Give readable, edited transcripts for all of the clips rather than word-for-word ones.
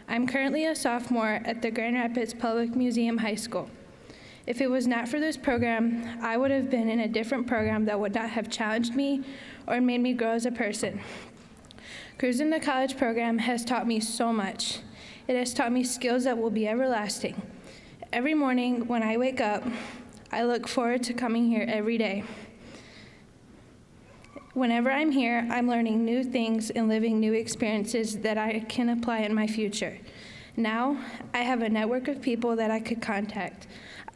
I'm currently a sophomore at the Grand Rapids Public Museum High School. If it was not for this program, I would have been in a different program that would not have challenged me or made me grow as a person. Cruisin to College program has taught me so much. It has taught me skills that will be everlasting. Every morning when I wake up, I look forward to coming here every day. Whenever I'm here, I'm learning new things and living new experiences that I can apply in my future. Now, I have a network of people that I could contact.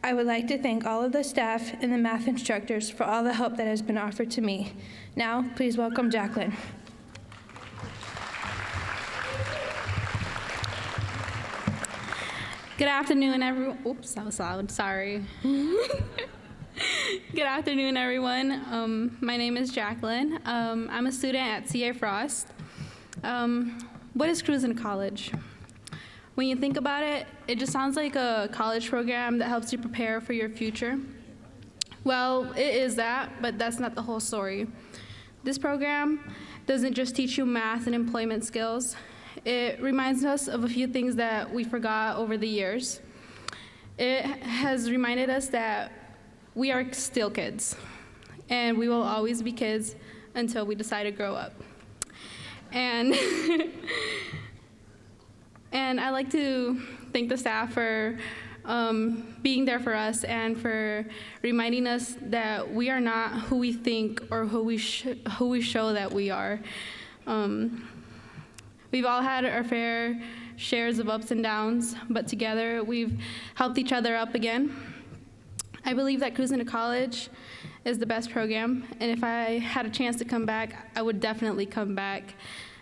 I would like to thank all of the staff and the math instructors for all the help that has been offered to me. Now, please welcome Jacqueline. Good afternoon, everyone. Oops, that was loud, sorry. Good afternoon, everyone. My name is Jacqueline. I'm a student at CA Frost. What is Cruisin to College? When you think about it, it just sounds like a college program that helps you prepare for your future. Well, it is that, but that's not the whole story. This program doesn't just teach you math and employment skills. It reminds us of a few things that we forgot over the years. It has reminded us that we are still kids, and we will always be kids until we decide to grow up. And and I'd like to thank the staff for being there for us and for reminding us that we are not who we think or who we show that we are. We've all had our fair shares of ups and downs, but together we've helped each other up again. I believe that Cruisin to College is the best program, and if I had a chance to come back, I would definitely come back.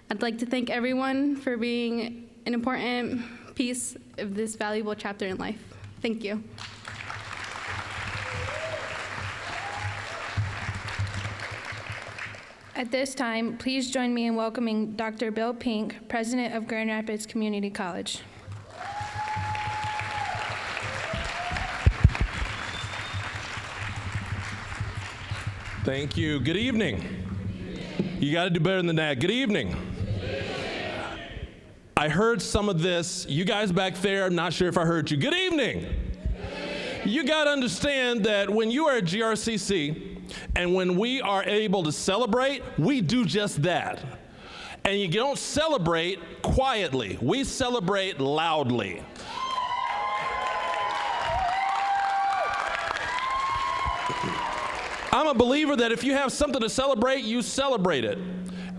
I'd like to thank everyone for being an important piece of this valuable chapter in life. Thank you. At this time, please join me in welcoming Dr. Bill Pink, President of Grand Rapids Community College. Thank you. Good evening. You got to do better than that. Good evening. I heard some of this. You guys back there, I'm not sure if I heard you. Good evening. You got to understand that when you are at GRCC and when we are able to celebrate, we do just that. And you don't celebrate quietly. We celebrate loudly. I'm a believer that if you have something to celebrate, you celebrate it.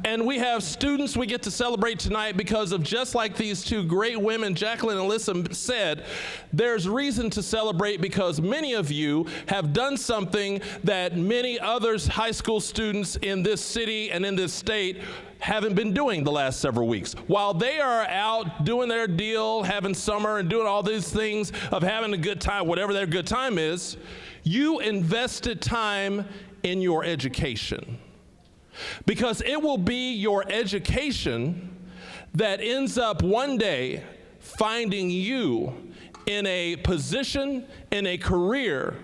And we have students we get to celebrate tonight because of just like these two great women, Jacqueline and Alyssa, said, there's reason to celebrate because many of you have done something that many others high school students in this city and in this state haven't been doing the last several weeks. While they are out doing their deal, having summer and doing all these things of having a good time, whatever their good time is, you invested time in your education. Because it will be your education that ends up one day finding you in a position, in a career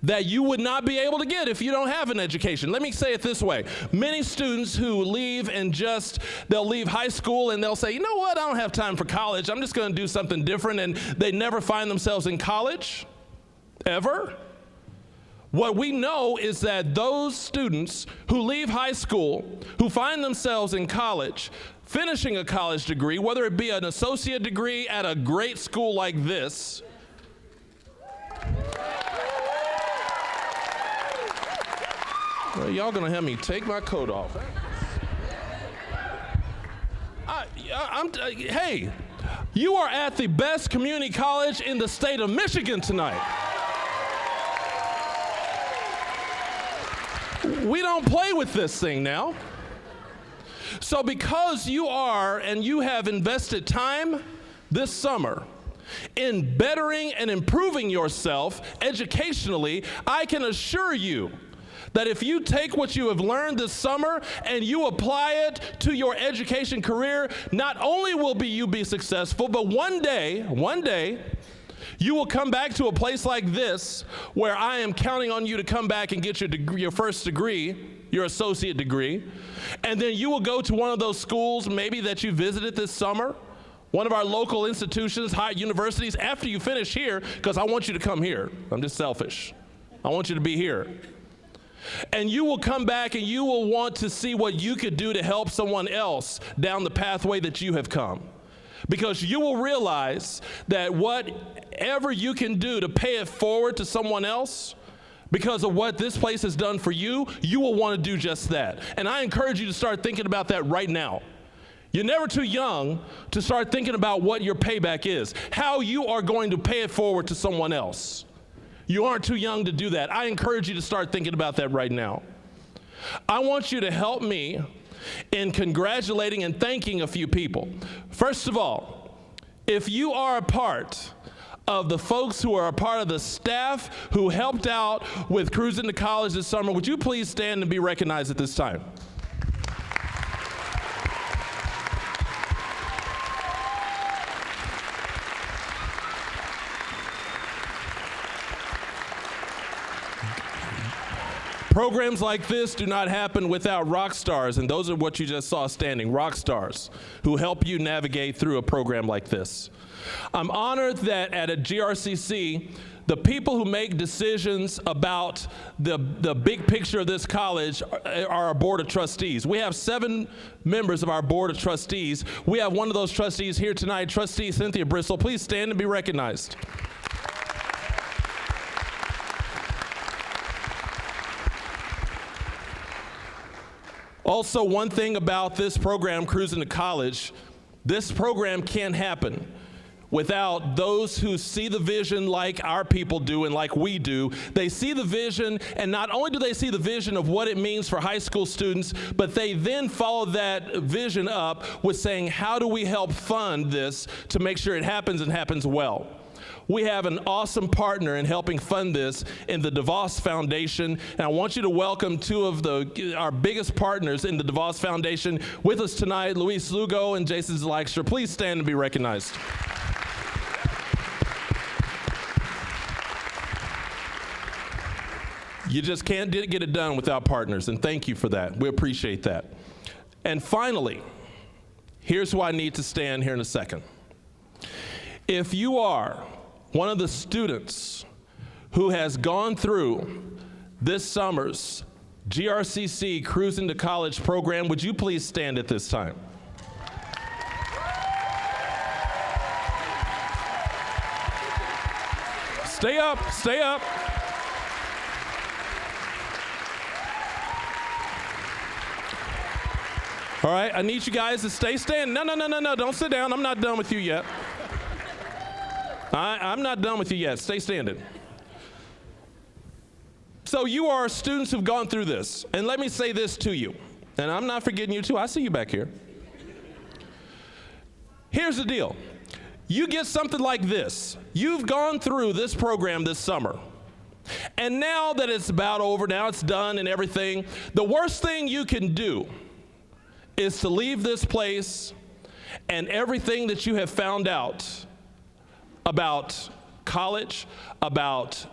that you would not be able to get if you don't have an education. Let me say it this way. Many students who leave and they'll leave high school and they'll say, you know what, I don't have time for college. I'm just going to do something different, and they never find themselves in college, ever. What we know is that those students who leave high school, who find themselves in college, finishing a college degree, whether it be an associate degree at a great school like this, well, y'all gonna have me take my coat off. Hey, you are at the best community college in the state of Michigan tonight. We don't play with this thing now. So because you are and you have invested time this summer in bettering and improving yourself educationally, I can assure you that if you take what you have learned this summer and you apply it to your education career, not only will you be successful, but one day, you will come back to a place like this where I am counting on you to come back and get your first degree, your associate degree, and then you will go to one of those schools maybe that you visited this summer one of our local institutions, high universities, after you finish here, because I want you to come here. I'm just selfish. I want you to be here. And you will come back and you will want to see what you could do to help someone else down the pathway that you have come. Because you will realize that whatever you can do to pay it forward to someone else, because of what this place has done for you, you will want to do just that. And I encourage you to start thinking about that right now. You're never too young to start thinking about what your payback is, how you are going to pay it forward to someone else. You aren't too young to do that. I encourage you to start thinking about that right now. I want you to help me in congratulating and thanking a few people. First of all, if you are a part of the folks who are a part of the staff who helped out with Cruisin to College this summer, would you please stand and be recognized at this time? Programs like this do not happen without rock stars, and those are what you just saw standing, rock stars who help you navigate through a program like this. I'm honored that at a GRCC, the people who make decisions about the big picture of this college are our board of trustees. We have 7 members of our board of trustees. We have one of those trustees here tonight, Trustee Cynthia Bristol. Please stand and be recognized. Also, one thing about this program, Cruisin to College, this program can't happen without those who see the vision like our people do and like we do. They see the vision, and not only do they see the vision of what it means for high school students, but they then follow that vision up with saying, how do we help fund this to make sure it happens and happens well? We have an awesome partner in helping fund this in the DeVos Foundation, and I want you to welcome 2 of our biggest partners in the DeVos Foundation with us tonight, Luis Lugo and Jason Zelaxter. Please stand and be recognized. You just can't get it done without partners, and thank you for that. We appreciate that. And finally, here's who I need to stand here in a second. If you are one of the students who has gone through this summer's GRCC Cruisin to College program, would you please stand at this time? Stay up, stay up. All right, I need you guys to stay standing. No, don't sit down. I'm not done with you yet. I'm not done with you yet. Stay standing. So you are students who've gone through this. And let me say this to you. And I'm not forgetting you too. I see you back here. Here's the deal. You get something like this. You've gone through this program this summer. And now that it's about over, now it's done and everything, the worst thing you can do is to leave this place and everything that you have found out about college, about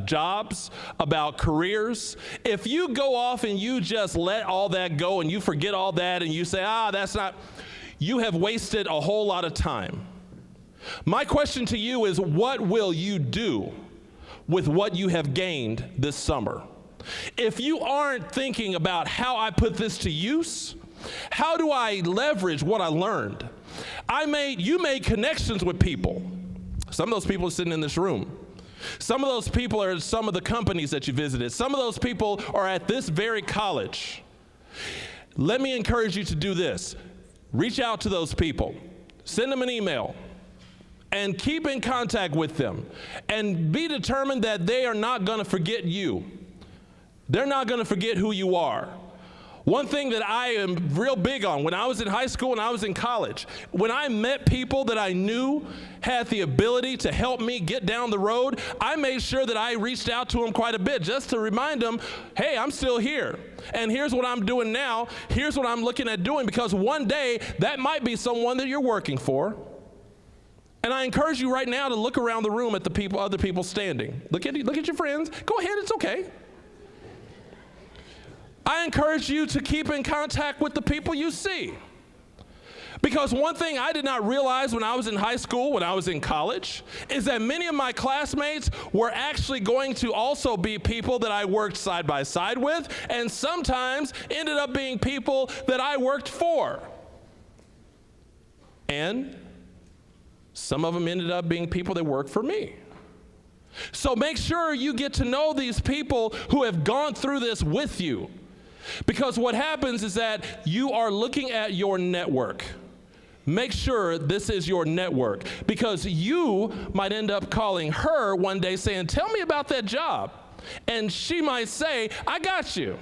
jobs, about careers. If you go off and you just let all that go and you forget all that and you say, that's not, you have wasted a whole lot of time. My question to you is, what will you do with what you have gained this summer? If you aren't thinking about how I put this to use, how do I leverage what I learned? You made connections with people. Some of those people are sitting in this room. Some of those people are some of the companies that you visited. Some of those people are at this very college. Let me encourage you to do this. Reach out to those people. Send them an email. And keep in contact with them. And be determined that they are not going to forget you. They're not going to forget who you are. One thing that I am real big on, when I was in high school and I was in college, when I met people that I knew had the ability to help me get down the road, I made sure that I reached out to them quite a bit just to remind them, hey, I'm still here. And here's what I'm doing now. Here's what I'm looking at doing, because one day that might be someone that you're working for. And I encourage you right now to look around the room at the people, other people standing. Look at your friends. Go ahead, it's okay. I encourage you to keep in contact with the people you see. Because one thing I did not realize when I was in high school, when I was in college, is that many of my classmates were actually going to also be people that I worked side by side with, and sometimes ended up being people that I worked for. And some of them ended up being people that worked for me. So make sure you get to know these people who have gone through this with you. Because what happens is that you are looking at your network. Make sure this is your network, because you might end up calling her one day saying, tell me about that job. And she might say, I got you.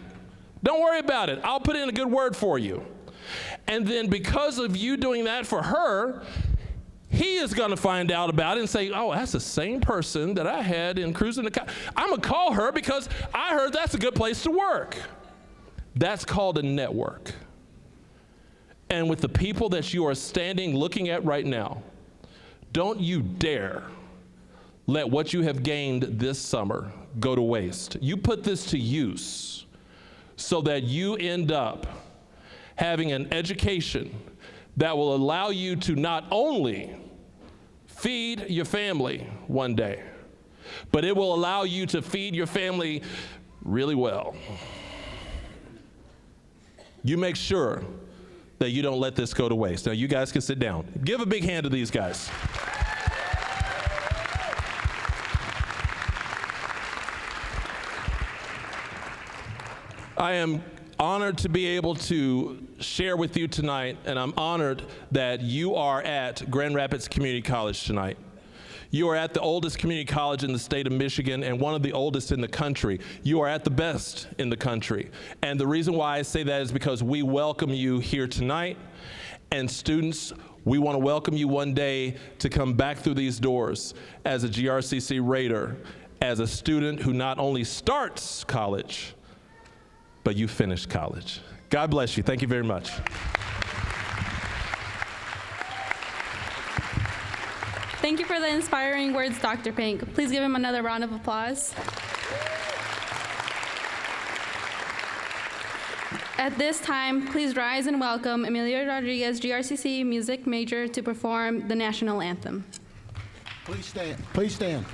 Don't worry about it. I'll put in a good word for you. And then because of you doing that for her, he is going to find out about it and say, oh, that's the same person that I had in Cruisin. I'm going to call her because I heard that's a good place to work. That's called a network. And with the people that you are standing looking at right now, don't you dare let what you have gained this summer go to waste. You put this to use so that you end up having an education that will allow you to not only feed your family one day, but it will allow you to feed your family really well. You make sure that you don't let this go to waste. Now, you guys can sit down. Give a big hand to these guys. I am honored to be able to share with you tonight, and I'm honored that you are at Grand Rapids Community College tonight. You are at the oldest community college in the state of Michigan and one of the oldest in the country. You are at the best in the country. And the reason why I say that is because we welcome you here tonight. And students, we want to welcome you one day to come back through these doors as a GRCC Raider, as a student who not only starts college, but you finish college. God bless you. Thank you very much. Thank you for the inspiring words, Dr. Pink. Please give him another round of applause. At this time, please rise and welcome Emilio Rodriguez, GRCC music major, to perform the National Anthem. Please stand. Please stand.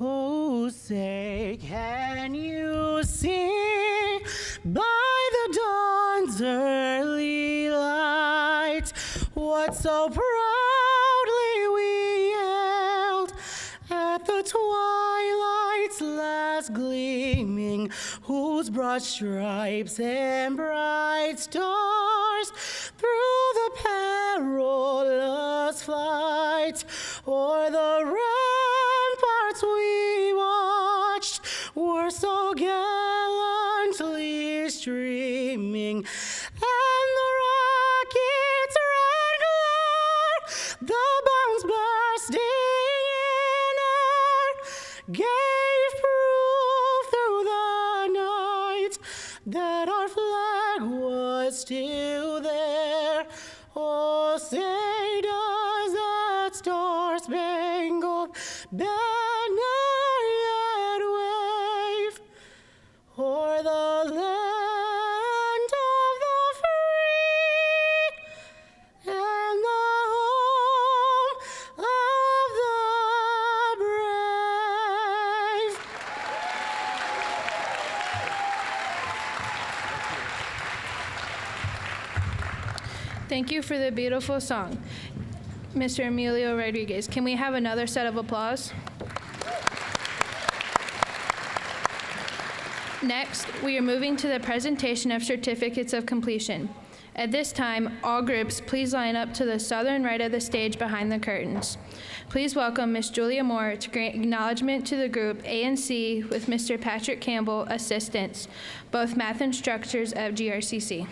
Oh, say, can you see by the dawn's early light what so proudly we hailed at the twilight's last gleaming, whose broad stripes and bright stars through the perilous flight o'er the ramparts we watched were so gallantly streaming, and the rockets' red glare, the bombs bursting in air, gave proof through the night that our flag was still there. Oh, say does that star-spangled banner yet wave o'er the land of the free and the home of the brave? Thank you for the beautiful song, Mr. Emilio Rodriguez. Can we have another set of applause? Next, we are moving to the presentation of certificates of completion. At this time, all groups, please line up to the southern right of the stage behind the curtains. Please welcome Ms. Julia Moore to grant acknowledgement to the group A and C with Mr. Patrick Campbell, assistants, both math instructors of GRCC.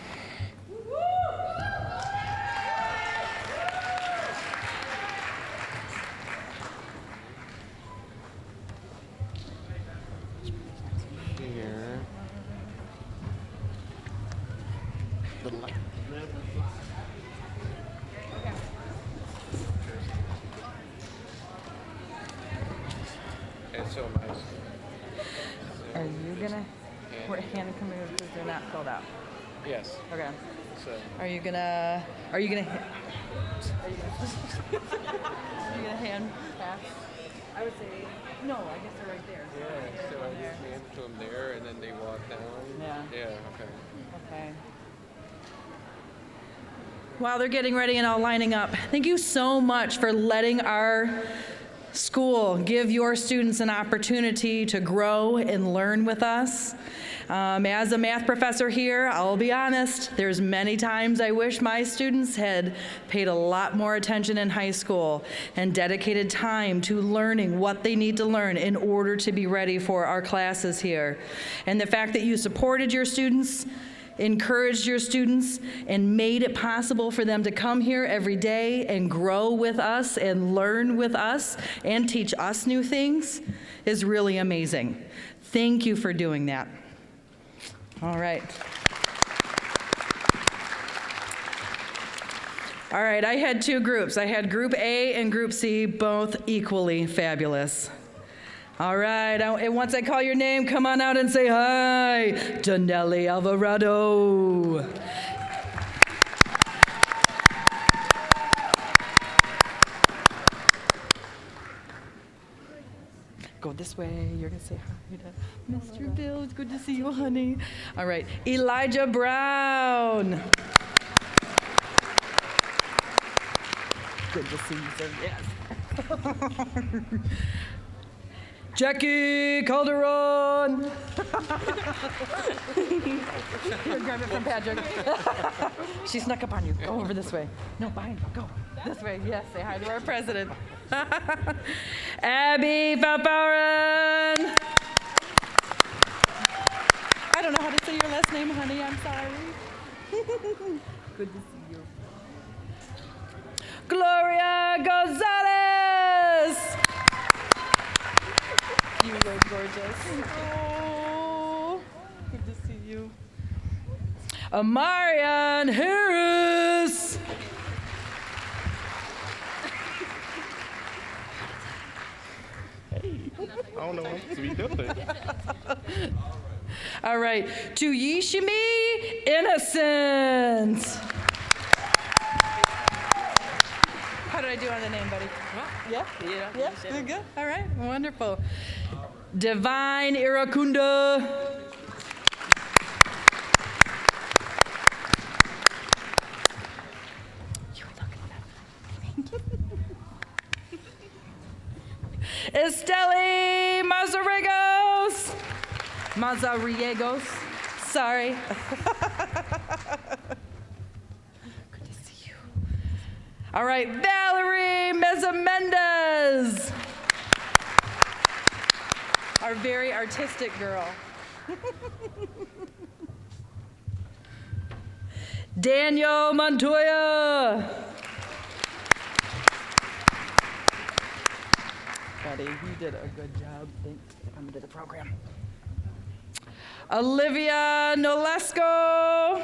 And so am I. you gonna hand them over because they're not filled out? Yes. Okay. So Are you gonna hand pass? I would say no. I guess they're right there. yeah, so I just hand it to them there, and then they walk down. Yeah. Yeah. Okay. Okay. While they're getting ready and all lining up, thank you so much for letting our school give your students an opportunity to grow and learn with us. As a math professor here, I'll be honest, there's many times I wish my students had paid a lot more attention in high school and dedicated time to learning what they need to learn in order to be ready for our classes here. And the fact that you supported your students, encouraged your students, and made it possible for them to come here every day and grow with us and learn with us and teach us new things is really amazing. Thank you for doing that. All right. All right, I had two groups. I had Group A and Group C, both equally fabulous. All right, and once I call your name, come on out and say hi to Nellie Alvarado. Go this way. You're going to say hi to Mr. Bill. It's good to see you, honey. All right, Elijah Brown. Good to see you, sir. Yes. Jackie Calderon. Here, grab it from Patrick. She snuck up on you. Go over this way. No, behind. Go this way. Yes, say hi to our president. Abby Falfaran. I don't know how to say your last name, honey. I'm sorry. Good to see you. Gloria Gonzalez. You look gorgeous. Oh, good to see you. Amarian Harris. I don't know what I'm supposed to be doing. All right, to Yishimi Innocent. How did I do on the name, buddy? Yeah? Yeah? Good, good. All right, wonderful. Divine Irakunda. You were looking at that. Esteli Mazariegos. Sorry. Good to see you. All right, Valerie Meza-Mendez. Our very artistic girl. Daniel Montoya. Buddy, you did a good job. Thanks for coming to the program. Olivia Nolesko.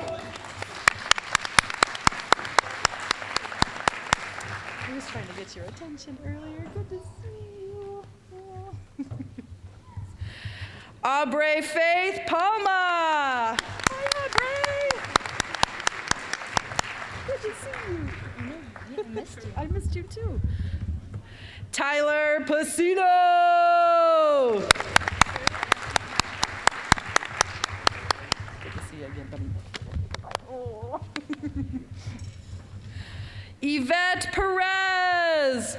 I was trying to get your attention earlier. Good to see you. Aubrey Faith Palma. Hi, Aubrey. Good to see you. Yeah, I missed you. I missed you too. Tyler Pacino. Good to see you again, buddy. Oh. Yvette Perez,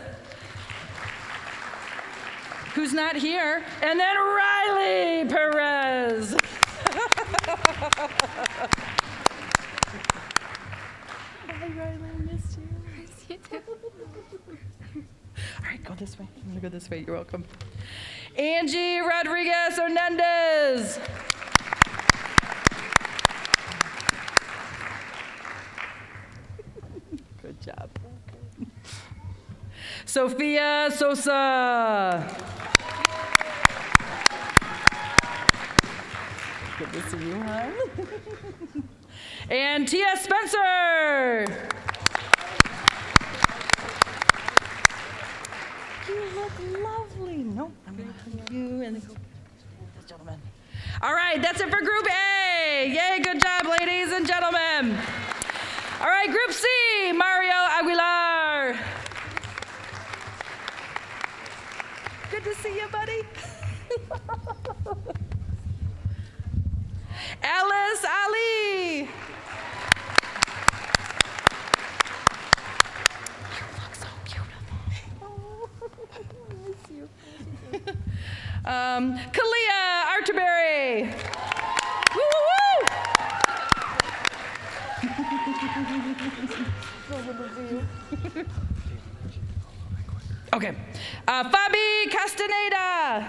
who's not here, and then Riley Perez. Hi, Riley, I missed you. I miss you too. All right, go this way. I'm gonna go this way. You're welcome. Angie Rodriguez Hernandez. Good job. Sophia Sosa. Good to see you, hon. And Tia Spencer. You look lovely. No, I'm going to hug you and then go with this gentleman. All right, that's it for Group A. Yay, good job, ladies and gentlemen. All right, Group C, Mario Aguilar. Good to see you, buddy. Alice Ali. You look so beautiful. I miss you. Kalia Arterberry. Woo, woo, woo. Okay. Fabi Castaneda.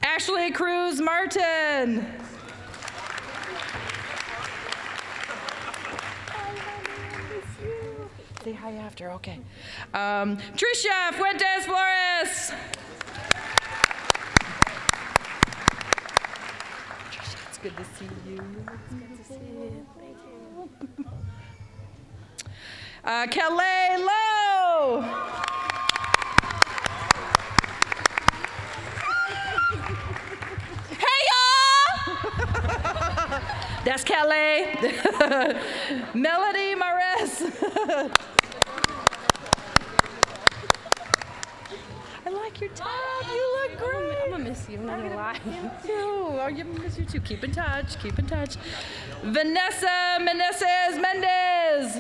Ashley Cruz Martin. Say hi after, okay. Tricia Fuentes Flores. Tricia, it's good to see you. It's good to see you. Thank you. Kelly Lowe. Hey, y'all! That's Kelly. Melody Mares. I like your top. You look great. I'm gonna miss you. I'm not gonna lie. Oh, you miss you too. Keep in touch. Keep in touch. Vanessa Meneses Mendez.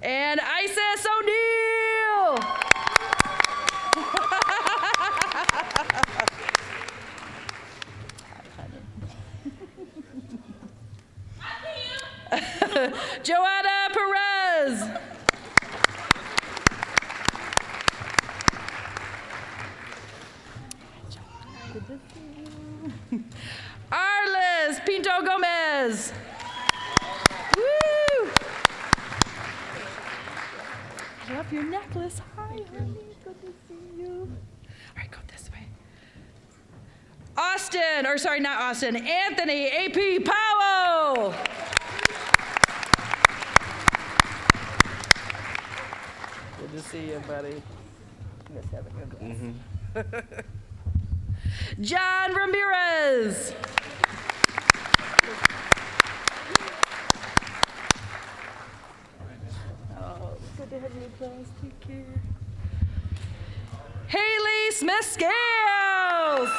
And Isis O'Neill. Joanna Perez. Good to see you. Arlis Pinto Gomez. Woo! I love your necklace. Hi, honey. Good to see you. All right, go this way. Anthony A.P. Powell. Good to see you, buddy. Miss having your glass. John Ramirez. Oh, good to have you, guys. Take care. Haley Smith-Scales.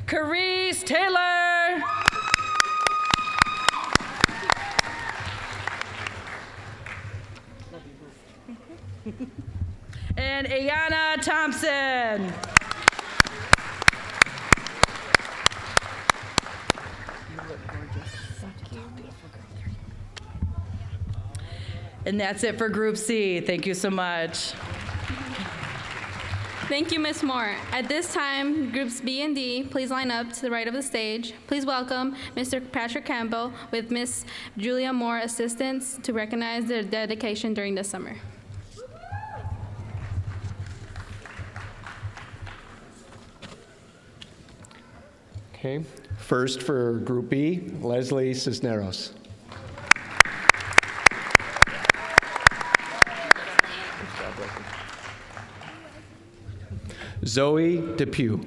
Carice Taylor. And Ayana Thompson. And that's it for Group C. Thank you so much. Thank you, Ms. Moore. At this time, Groups B and D, please line up to the right of the stage. Please welcome Mr. Patrick Campbell with Ms. Julia Moore, assistants, to recognize their dedication during the summer. Okay, first for Group B, Leslie Cisneros. Zoe Depew.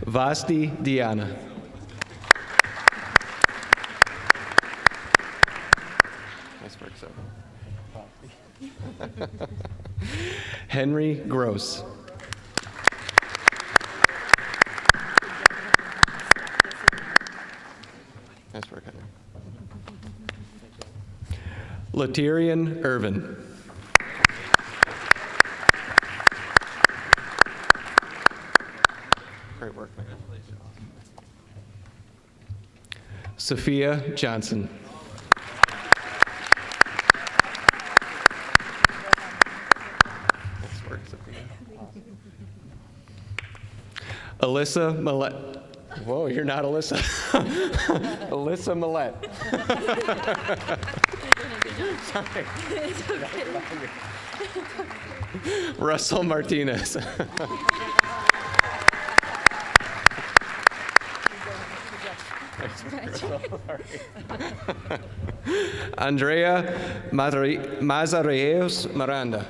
Vasti Diana. Nice work, Zoe. Henri Gross. Nice work, Henry. Latirian Irvin. Great work, man. Sophia Johnson. Nice work, Sophia. Alyssa Millet. Whoa, you're not Alyssa. Alyssa Millette. Sorry. Russell Martinez. Andrea Mazareos Miranda.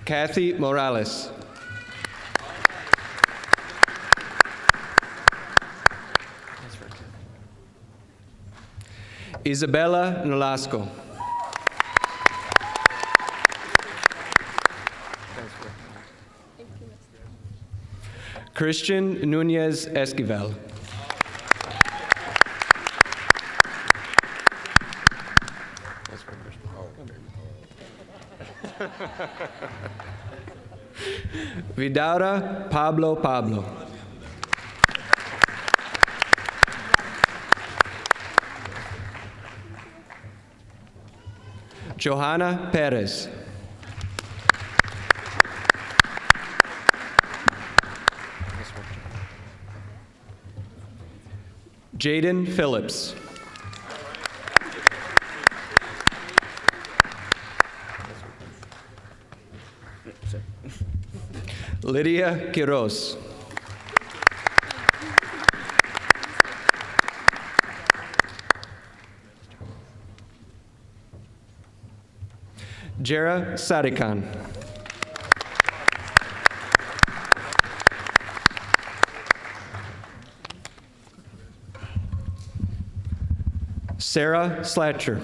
Kathy Morales. Isabella Nolasco. Christian Nunez Esquivel. Vidaura Pablo. Johanna Perez. Jaden Phillips. Lydia Quiroz. Jera Sadikan. Sarah Slatcher.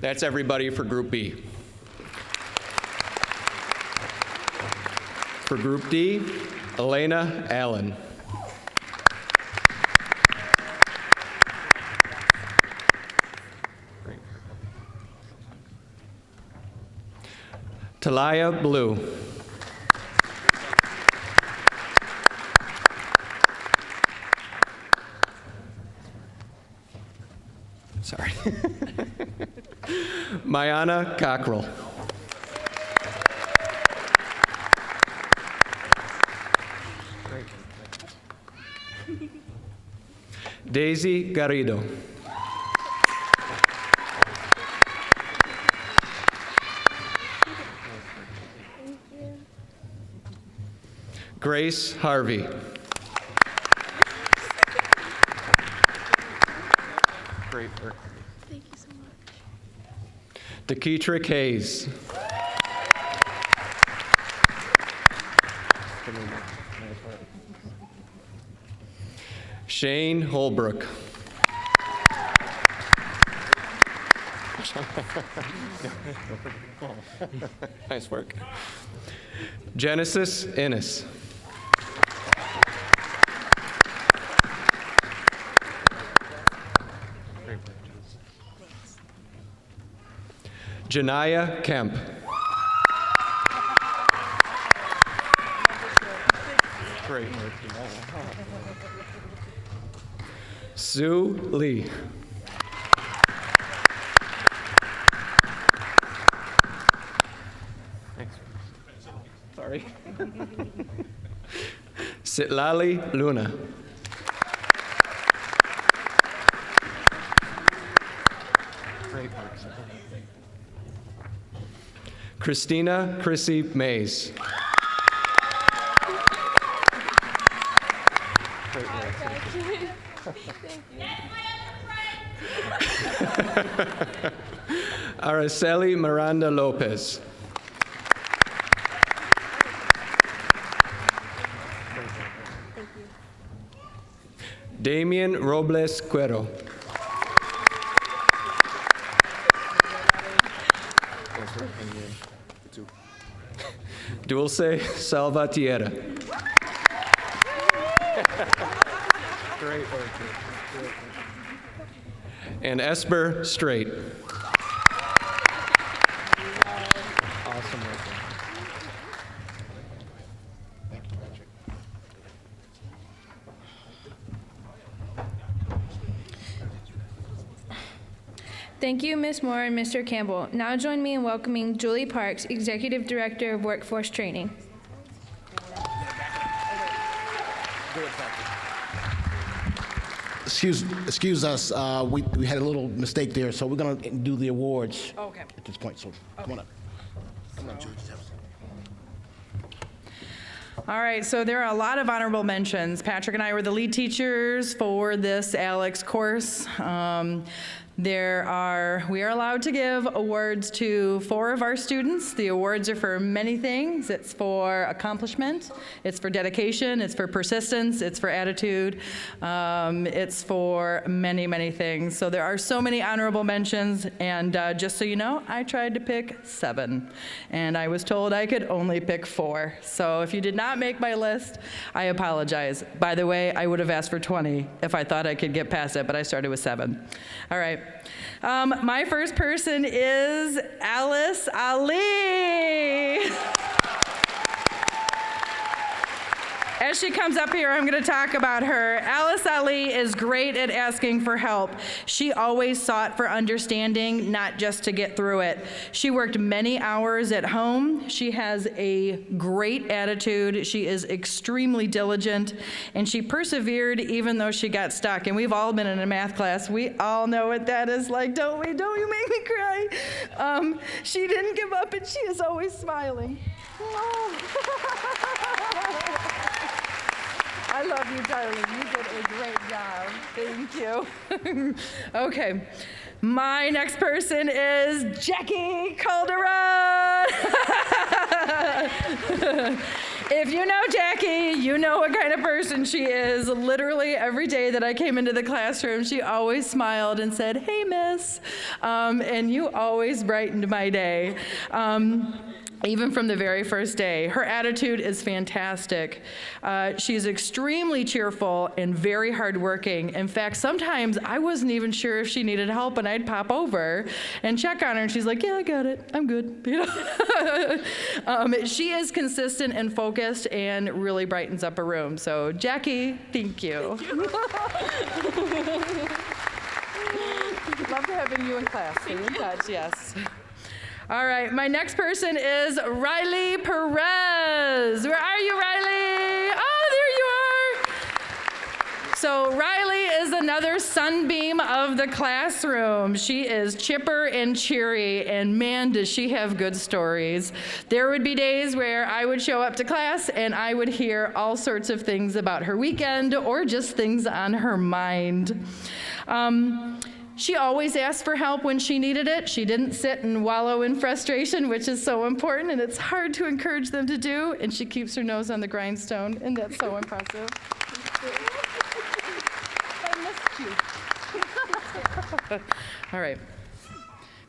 That's everybody for Group B. For Group D, Elena Allen. Talia Blue. Sorry. Mayana Cockrell. Daisy Garrido. Grace Harvey. Great work. Thank you so much. Deketrick Hayes. Shane Holbrook. Nice work. Genesis Innes. Janaya Kemp. Great work. Sue Lee. Sorry. Sitlali Luna. Great work. Christina Chrissy Mays. Great work. Araceli Miranda Lopez. Damian Robles Cuero. Dulce Salvatierra. Great work. And Esper Strait. Awesome work. Thank you, Patrick. Thank you, Ms. Moore and Mr. Campbell. Now join me in welcoming Julie Parks, Executive Director of Workforce Training. Excuse us, we had a little mistake there, so we're gonna do the awards at this point, so come on up. Come on, Julie. All right, so there are a lot of honorable mentions. Patrick and I were the lead teachers for this ALEX course. We are allowed to give awards to 4 of our students. The awards are for many things. It's for accomplishment, it's for dedication, it's for persistence, it's for attitude, it's for many, many things. So there are so many honorable mentions, and just so you know, I tried to pick 7, and I was told I could only pick 4. So if you did not make my list, I apologize. By the way, I would have asked for 20 if I thought I could get past it, but I started with 7. All right. My first person is Alice Ali. As she comes up here, I'm going to talk about her. Alice Ali is great at asking for help. She always sought for understanding, not just to get through it. She worked many hours at home. She has a great attitude. She is extremely diligent, and she persevered even though she got stuck. And we've all been in a math class. We all know what that is like, don't we? Don't you make me cry? She didn't give up, and she is always smiling. I love you, darling. You did a great job. Thank you. Okay. My next person is Jackie Calderon. If you know Jackie, you know what kind of person she is. Literally every day that I came into the classroom, she always smiled and said, "Hey, miss." And you always brightened my day. Even from the very first day. Her attitude is fantastic. She's extremely cheerful and very hardworking. In fact, sometimes I wasn't even sure if she needed help, and I'd pop over and check on her, and she's like, "Yeah, I got it. I'm good." You know? She is consistent and focused and really brightens up a room. So, Jackie, thank you. Loved having you in class. Stay in touch, yes. All right, my next person is Riley Perez. Where are you, Riley? Oh, there you are. So Riley is another sunbeam of the classroom. She is chipper and cheery, and man, does she have good stories. There would be days where I would show up to class and I would hear all sorts of things about her weekend or just things on her mind. She always asked for help when she needed it. She didn't sit and wallow in frustration, which is so important, and it's hard to encourage them to do, and she keeps her nose on the grindstone, and that's so impressive. I missed you. All right.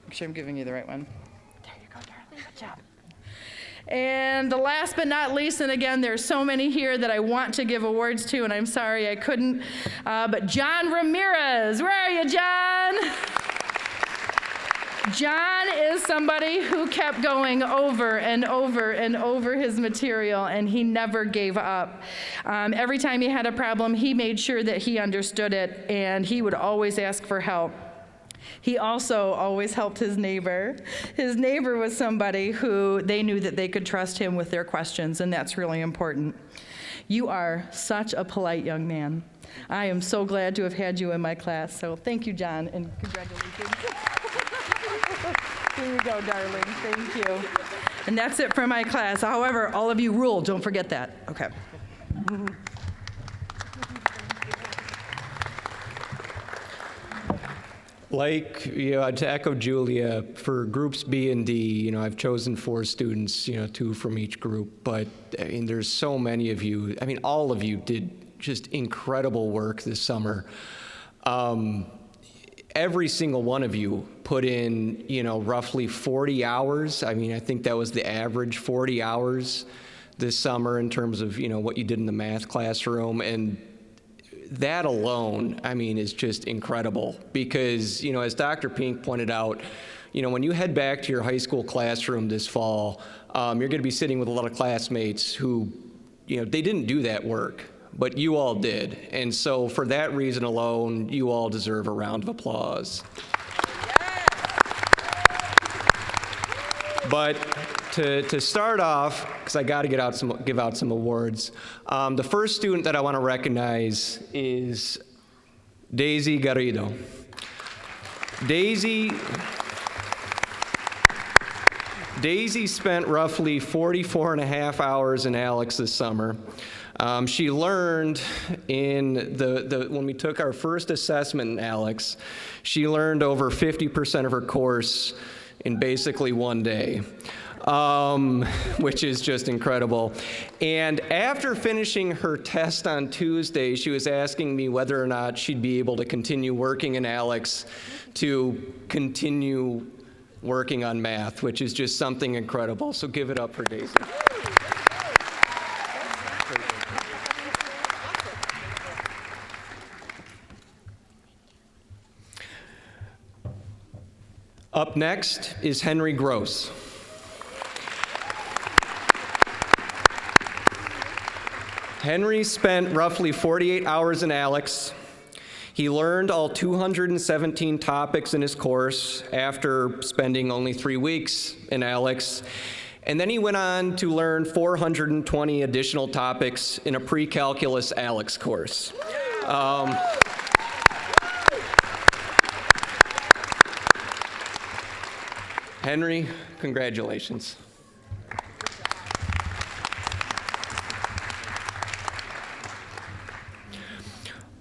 Make sure I'm giving you the right one. There you go, darling. Good job. And the last but not least, and again, there's so many here that I want to give awards to, and I'm sorry I couldn't, but John Ramirez. Where are you, John? John is somebody who kept going over and over and over his material, and he never gave up. Every time he had a problem, he made sure that he understood it, and he would always ask for help. He also always helped his neighbor. His neighbor was somebody who they knew that they could trust him with their questions, and that's really important. You are such a polite young man. I am so glad to have had you in my class, so thank you, John, and congratulations. Here you go, darling. Thank you. And that's it for my class. However, all of you rule. Don't forget that. Okay. Like, to echo Julia, for groups B and D, I've chosen 4 students, 2 from each group, but there's so many of you. All of you did just incredible work this summer. Every single one of you put in, roughly 40 hours. I think that was the average, 40 hours this summer in terms of, what you did in the math classroom. And that alone, is just incredible because, as Dr. Pink pointed out, when you head back to your high school classroom this fall, you're going to be sitting with a lot of classmates who, they didn't do that work, but you all did. And so for that reason alone, you all deserve a round of applause. Yes. But to start off, because I got to give out some awards, the first student that I want to recognize is Daisy Garrido. Daisy spent roughly 44 and a half hours in Alex this summer. She learned when we took our first assessment in Alex, she learned over 50% of her course in basically one day, which is just incredible. And after finishing her test on Tuesday, she was asking me whether or not she'd be able to continue working in Alex to continue working on math, which is just something incredible. So give it up for Daisy. Up next is Henri Gross. Henri spent roughly 48 hours in Alex. He learned all 217 topics in his course after spending only 3 weeks in Alex. And then he went on to learn 420 additional topics in a pre-calculus Alex course. Henri, congratulations.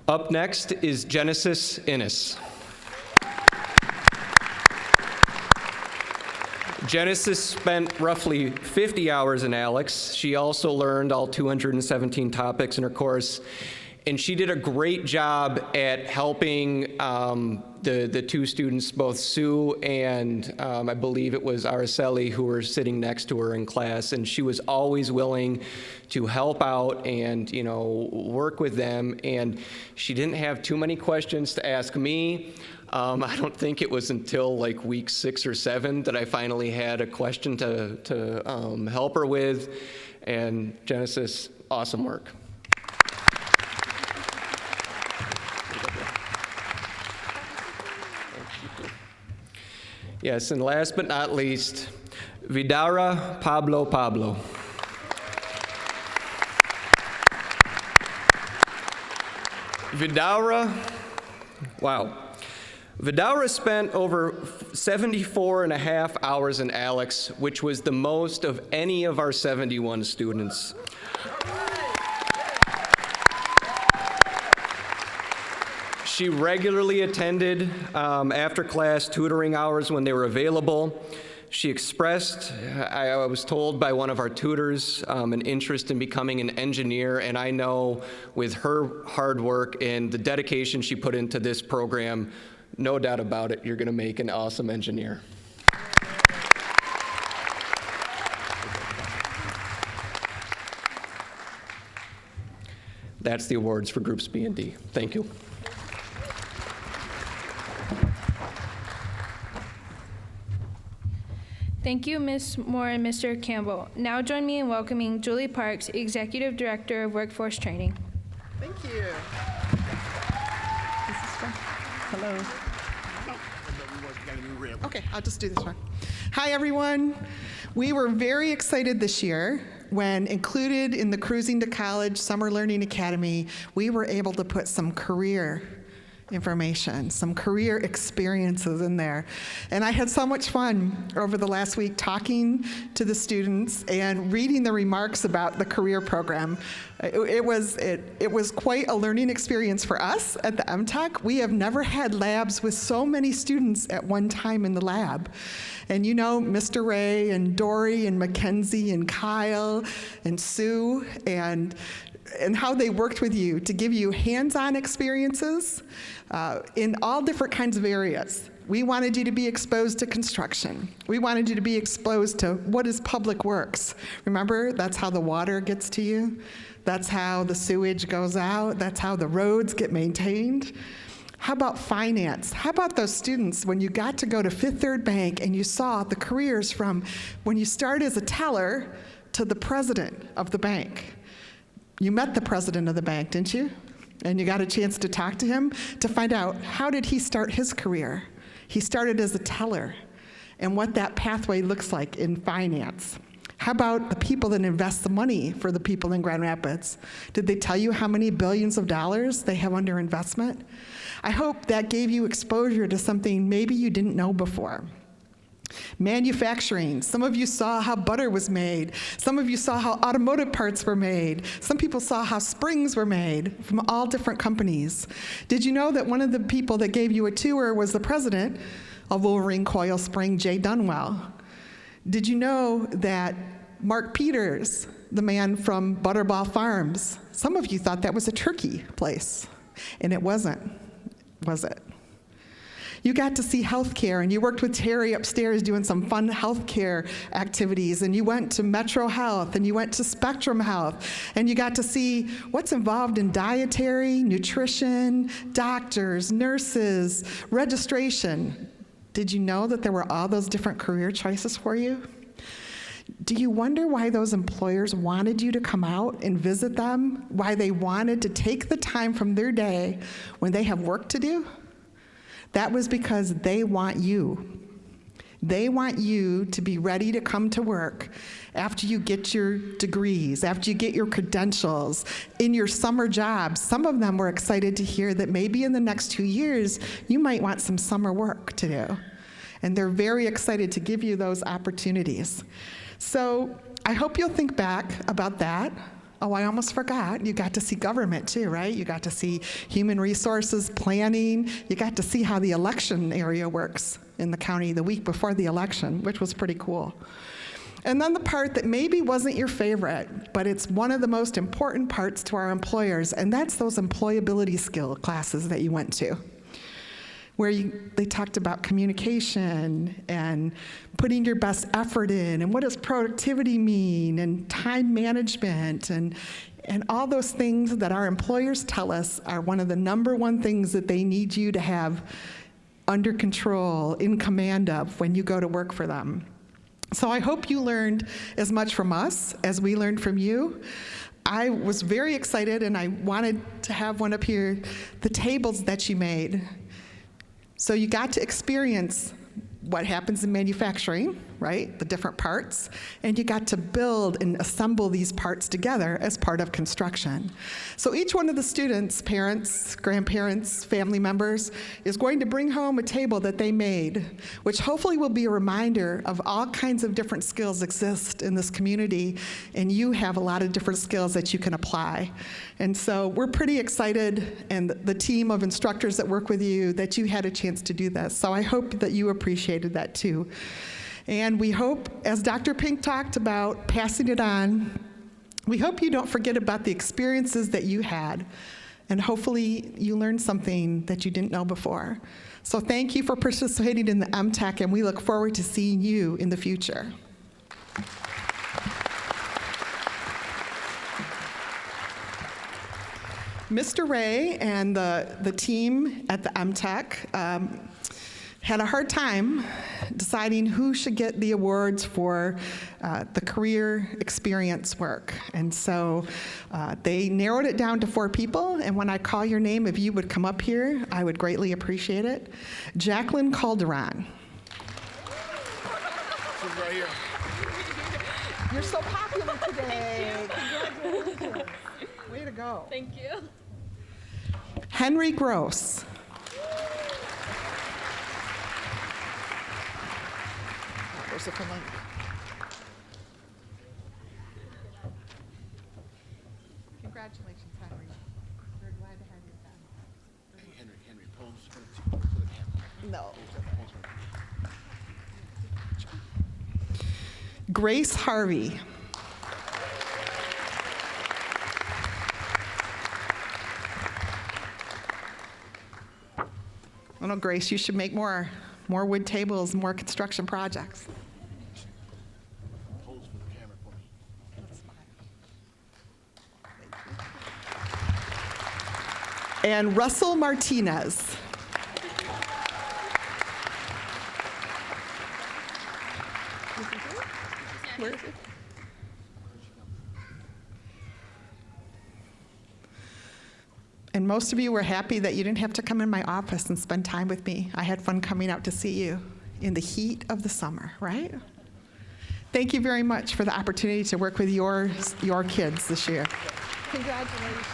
Up next is Genesis Innes. Genesis spent roughly 50 hours in Alex. She also learned all 217 topics in her course, and she did a great job at helping the two students, both Sue and I believe it was Araceli, who were sitting next to her in class, and she was always willing to help out and work with them, and she didn't have too many questions to ask me. I don't think it was until like week 6 or 7 that I finally had a question to help her with, and Genesis, awesome work. Yes, and last but not least, Vidara Pablo. Vidara spent over 74 and a half hours in Alex, which was the most of any of our 71 students. She regularly attended after-class tutoring hours when they were available. She expressed, I was told by one of our tutors, an interest in becoming an engineer, and I know with her hard work and the dedication she put into this program, no doubt about it, you're going to make an awesome engineer. That's the awards for Groups B and D. Thank you. Thank you, Ms. Moore and Mr. Campbell. Now join me in welcoming Julie Parks, Executive Director of Workforce Training. Thank you. This is fun. Hello. Okay, I'll just do this one. Hi, everyone. We were very excited this year when included in the Cruisin to College Summer Learning Academy, we were able to put some career information, some career experiences in there. And I had so much fun over the last week talking to the students and reading the remarks about the career program. It was quite a learning experience for us at the MTech. We have never had labs with so many students at one time in the lab. And Mr. Ray and Dory and Mackenzie and Kyle and Sue and how they worked with you to give you hands-on experiences in all different kinds of areas. We wanted you to be exposed to construction. We wanted you to be exposed to what is public works. Remember, that's how the water gets to you. That's how the sewage goes out. That's how the roads get maintained. How about finance? How about those students when you got to go to Fifth Third Bank and you saw the careers from when you started as a teller to the president of the bank? You met the president of the bank, didn't you? And you got a chance to talk to him to find out how did he start his career. He started as a teller, and what that pathway looks like in finance? How about the people that invest the money for the people in Grand Rapids? Did they tell you how many billions of dollars they have under investment? I hope that gave you exposure to something maybe you didn't know before. Manufacturing. Some of you saw how butter was made. Some of you saw how automotive parts were made. Some people saw how springs were made from all different companies. Did you know that one of the people that gave you a tour was the president of Wolverine Coil Spring, Jay Dunwell? Did you know that Mark Peters, the man from Butterball Farms, some of you thought that was a turkey place, and it wasn't, was it? You got to see healthcare, and you worked with Terry upstairs doing some fun healthcare activities, and you went to Metro Health, and you went to Spectrum Health, and you got to see what's involved in dietary, nutrition, doctors, nurses, registration. Did you know that there were all those different career choices for you? Do you wonder why those employers wanted you to come out and visit them? Why they wanted to take the time from their day when they have work to do? That was because they want you. They want you to be ready to come to work after you get your degrees, after you get your credentials, in your summer jobs. Some of them were excited to hear that maybe in the next 2 years, you might want some summer work to do. And they're very excited to give you those opportunities. So I hope you'll think back about that. Oh, I almost forgot. You got to see government too, right? You got to see human resources, planning. You got to see how the election area works in the county the week before the election, which was pretty cool. And then the part that maybe wasn't your favorite, but it's one of the most important parts to our employers, and that's those employability skill classes that you went to, where they talked about communication and putting your best effort in, and what does productivity mean, and time management, and all those things that our employers tell us are one of the number one things that they need you to have under control, in command of when you go to work for them. So I hope you learned as much from us as we learned from you. I was very excited, and I wanted to have one up here, the tables that you made. So you got to experience what happens in manufacturing, right? The different parts. And you got to build and assemble these parts together as part of construction. So each one of the students, parents, grandparents, family members, is going to bring home a table that they made, which hopefully will be a reminder of all kinds of different skills exist in this community, and you have a lot of different skills that you can apply. And so we're pretty excited, and the team of instructors that work with you, that you had a chance to do this. So I hope that you appreciated that too. And we hope, as Dr. Pink talked about passing it on, we hope you don't forget about the experiences that you had, and hopefully you learned something that you didn't know before. So thank you for participating in the MTech, and we look forward to seeing you in the future. Mr. Ray and the team at the MTech had a hard time deciding who should get the awards for the career experience work. And so they narrowed it down to 4 people, and when I call your name, if you would come up here, I would greatly appreciate it. Jacqueline Calderon. She's right here. You're so popular today. Congratulations. Way to go. Thank you. Henri Gross. Where's it from? Congratulations, Henri. We're glad to have you back. Hey, Henry, pose for the camera. No. Grace Harvey. I know, Grace, you should make more wood tables, more construction projects. Pose for the camera for me. And Russell Martinez. Where is it? And most of you were happy that you didn't have to come in my office and spend time with me. I had fun coming out to see you. in the heat of the summer, right? Thank you very much for the opportunity to work with your kids this year. Congratulations.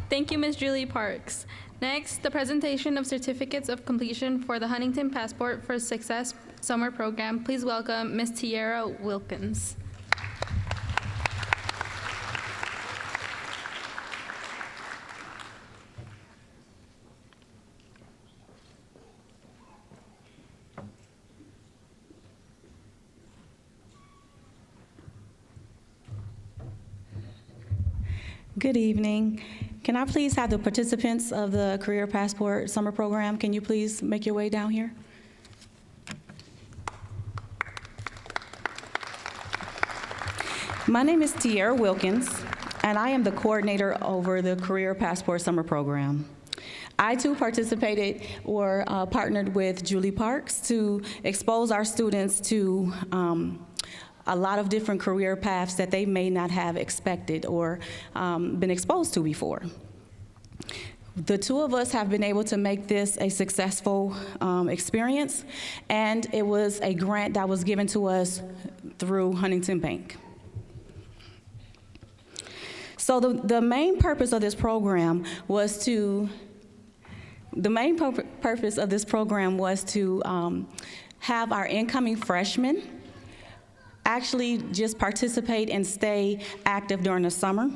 Thank you, Ms. Julie Parks. Next, the presentation of certificates of completion for the Huntington Passport for Success Summer Program. Please welcome Ms. Tiara Wilkins. Good evening. Can I please have the participants of the Career Passport Summer Program, can you please make your way down here? My name is Tiara Wilkins, and I am the coordinator over the Career Passport Summer Program. I too participated or partnered with Julie Parks to expose our students to a lot of different career paths that they may not have expected or been exposed to before. The two of us have been able to make this a successful experience, and it was a grant that was given to us through Huntington Bank. So the main purpose of this program was to have our incoming freshmen actually just participate and stay active during the summer.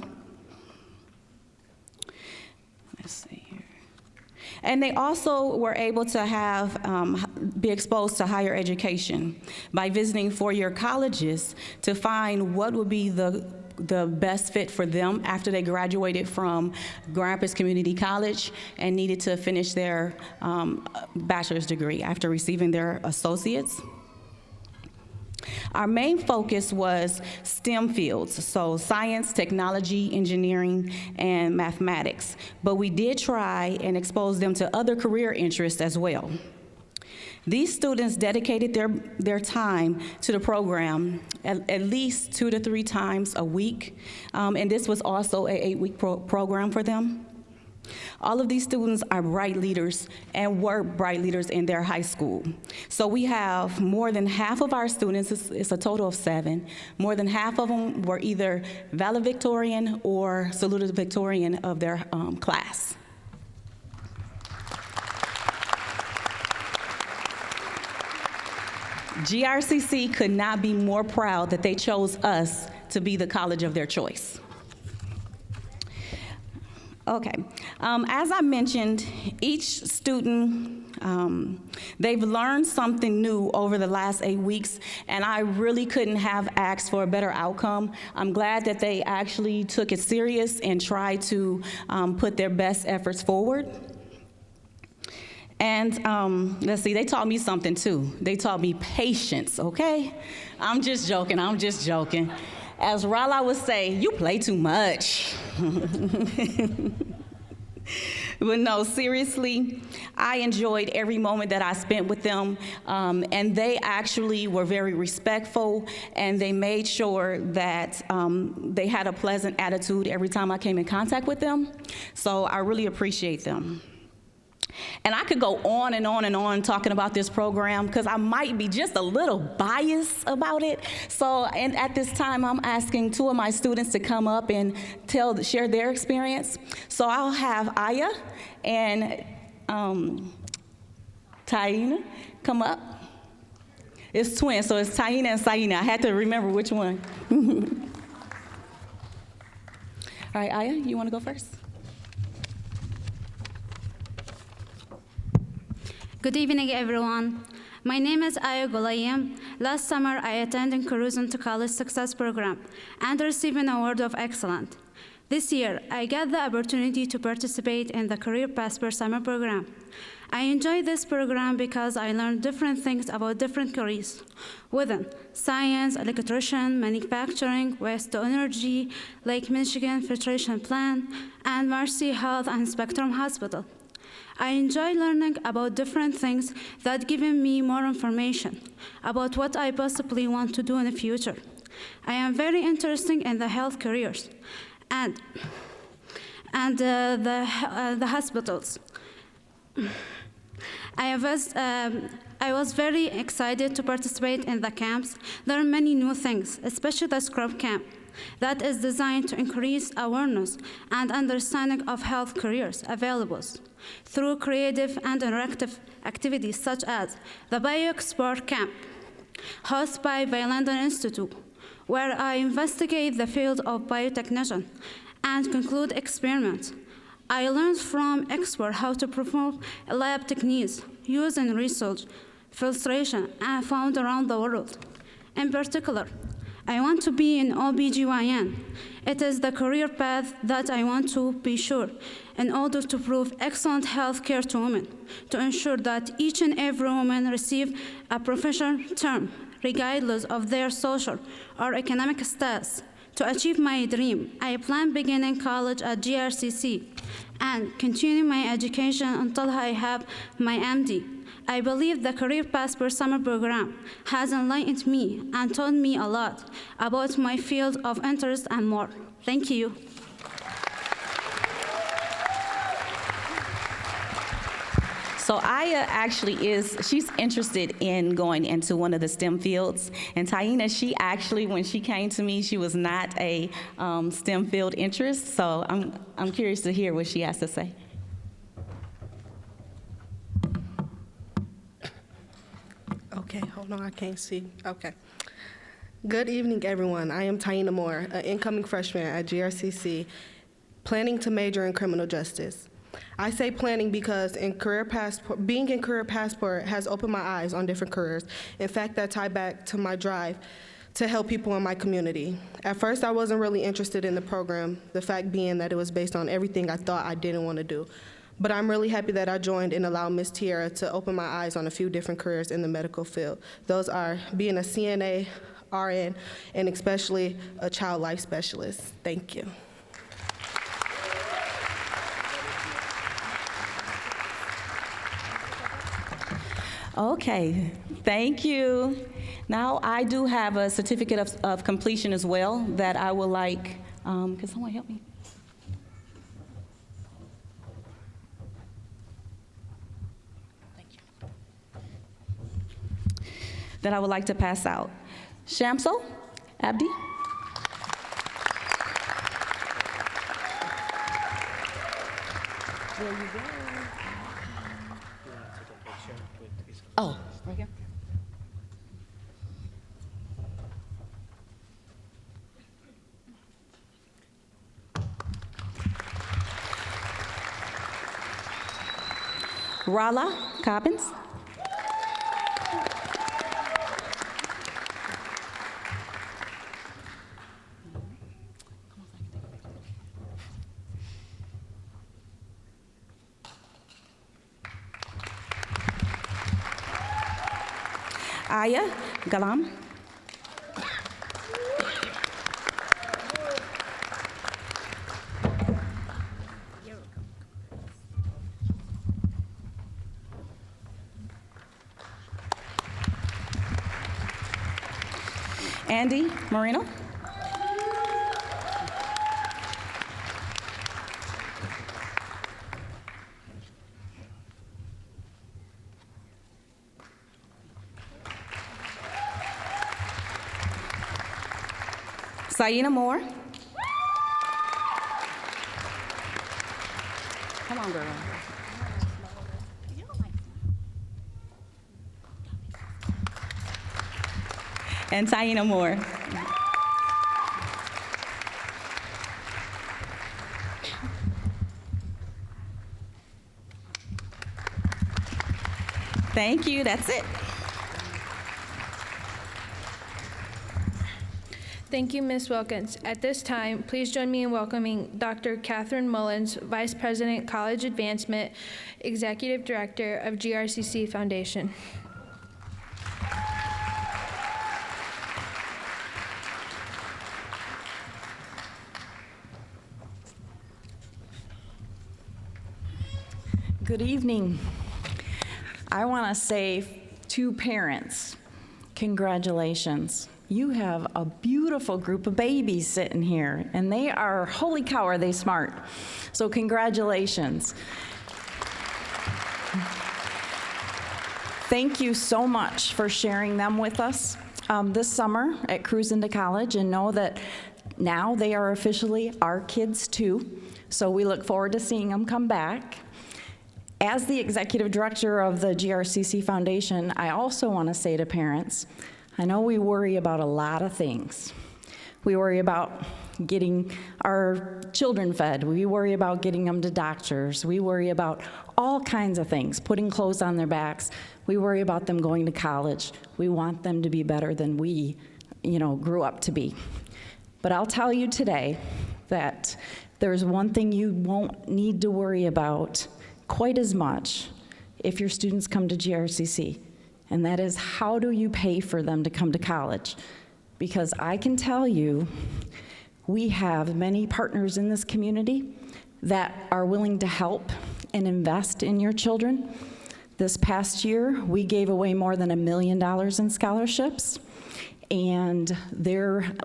Let's see here. And they also were able to be exposed to higher education by visiting four-year colleges to find what would be the best fit for them after they graduated from Grand Rapids Community College and needed to finish their bachelor's degree after receiving their associates. Our main focus was STEM fields, so science, technology, engineering, and mathematics. But we did try and expose them to other career interests as well. These students dedicated their time to the program at least 2 to 3 times a week, and this was also an 8-week program for them. All of these students are bright leaders and were bright leaders in their high school. So we have more than half of our students, it's a total of 7, more than half of them were either valedictorian or salutatorian of their class. GRCC could not be more proud that they chose us to be the college of their choice. Okay, as I mentioned, each student, they've learned something new over the last 8 weeks, and I really couldn't have asked for a better outcome. I'm glad that they actually took it serious and tried to put their best efforts forward. And let's see, they taught me something too. They taught me patience, okay? I'm just joking. As Rala would say, you play too much. But no, seriously, I enjoyed every moment that I spent with them, and they actually were very respectful, and they made sure that they had a pleasant attitude every time I came in contact with them. So I really appreciate them. And I could go on and on and on talking about this program because I might be just a little biased about it. So, and at this time, I'm asking 2 of my students to come up and share their experience. So I'll have Aya and Taina come up. It's twins, so it's Taina and Saina. I had to remember which one. All right, Aya, you want to go first? Good evening, everyone. My name is Aya Gulayem. Last summer, I attended Cruisin to College Success Program and received an award of excellence. This year, I got the opportunity to participate in the Career Passport Summer Program. I enjoyed this program because I learned different things about different careers within science, electrician, manufacturing, waste to energy, Lake Michigan filtration plant, and Mercy Health and Spectrum Hospital. I enjoy learning about different things that give me more information about what I possibly want to do in the future. I am very interested in the health careers, and and the hospitals. I was very excited to participate in the camps. There are many new things, especially the scrub camp, that is designed to increase awareness and understanding of health careers available through creative and interactive activities such as the BioExpert Camp, hosted by London Institute, where I investigate the field of biotechnology and conclude experiments. I learned from experts how to perform lab techniques used in research, filtration, and found around the world. In particular, I want to be an OBGYN. It is the career path that I want to be sure in order to prove excellent health care to women, to ensure that each and every woman receive a professional term, regardless of their social or economic status. To achieve my dream, I plan beginning college at GRCC and continue my education until I have my MD. I believe the Career Path per Summer program has enlightened me and taught me a lot about my field of interest and more. Thank you. So Aya actually she's interested in going into one of the STEM fields. And Taina, she actually, when she came to me, she was not a STEM field interest. So I'm curious to hear what she has to say. Okay, hold on, I can't see. Okay. Good evening, everyone. I am Taina Moore, an incoming freshman at GRCC, planning to major in criminal justice. I say planning because being in Career Passport has opened my eyes on different careers. In fact, that tied back to my drive to help people in my community. At first, I wasn't really interested in the program, the fact being that it was based on everything I thought I didn't want to do. But I'm really happy that I joined and allowed Ms. Tierra to open my eyes on a few different careers in the medical field. Those are being a CNA, RN, and especially a child life specialist. Thank you. Okay, thank you. Now I do have a certificate of completion as well that I would like, can someone help me? Thank you. That I would like to pass out. Shamso Abdi. There you go. Oh, right here. Rala Cobbins. Aya Galam. Andy Marino. Saina Moore. Come on, girl. And Taina Moore. Thank you, that's it. Thank you, Ms. Wilkins. At this time, please join me in welcoming Dr. Catherine Mullins, Vice President, College Advancement, Executive Director of GRCC Foundation. Good evening. I want to say to parents, congratulations. You have a beautiful group of babies sitting here, and they are, holy cow, are they smart. So congratulations. Thank you so much for sharing them with us this summer at Cruisin to College, and know that now they are officially our kids too. So we look forward to seeing them come back. As the executive director of the GRCC Foundation, I also want to say to parents, I know we worry about a lot of things. We worry about getting our children fed. We worry about getting them to doctors. We worry about all kinds of things, putting clothes on their backs. We worry about them going to college. We want them to be better than we, grew up to be. But I'll tell you today that there's one thing you won't need to worry about quite as much if your students come to GRCC, and that is, how do you pay for them to come to college? Because I can tell you, we have many partners in this community that are willing to help and invest in your children. This past year, we gave away more than $1 million in scholarships, and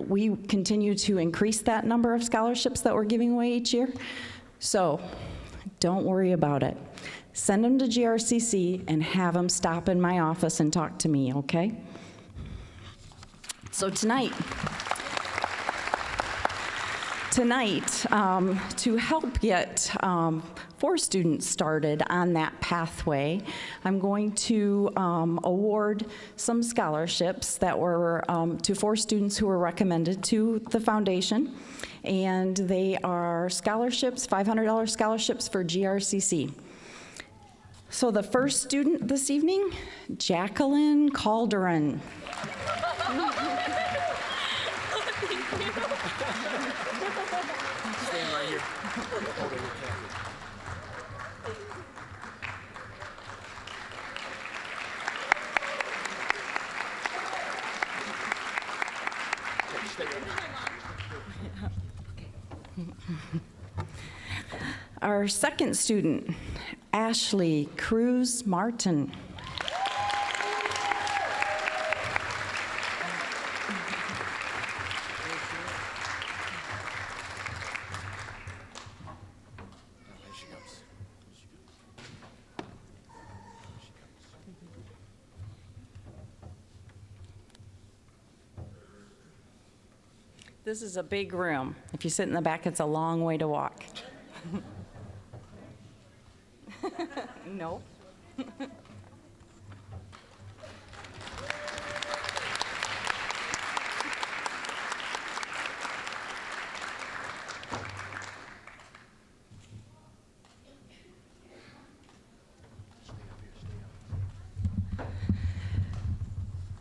we continue to increase that number of scholarships that we're giving away each year. So don't worry about it. Send them to GRCC and have them stop in my office and talk to me, okay? So tonight, to help get 4 students started on that pathway, I'm going to award some scholarships that were to 4 students who were recommended to the foundation. And they are scholarships, $500 scholarships for GRCC. So the first student this evening, Jacqueline Calderon. Stand right here. Our second student, Ashley Cruz Martin. This is a big room. If you sit in the back, it's a long way to walk. No.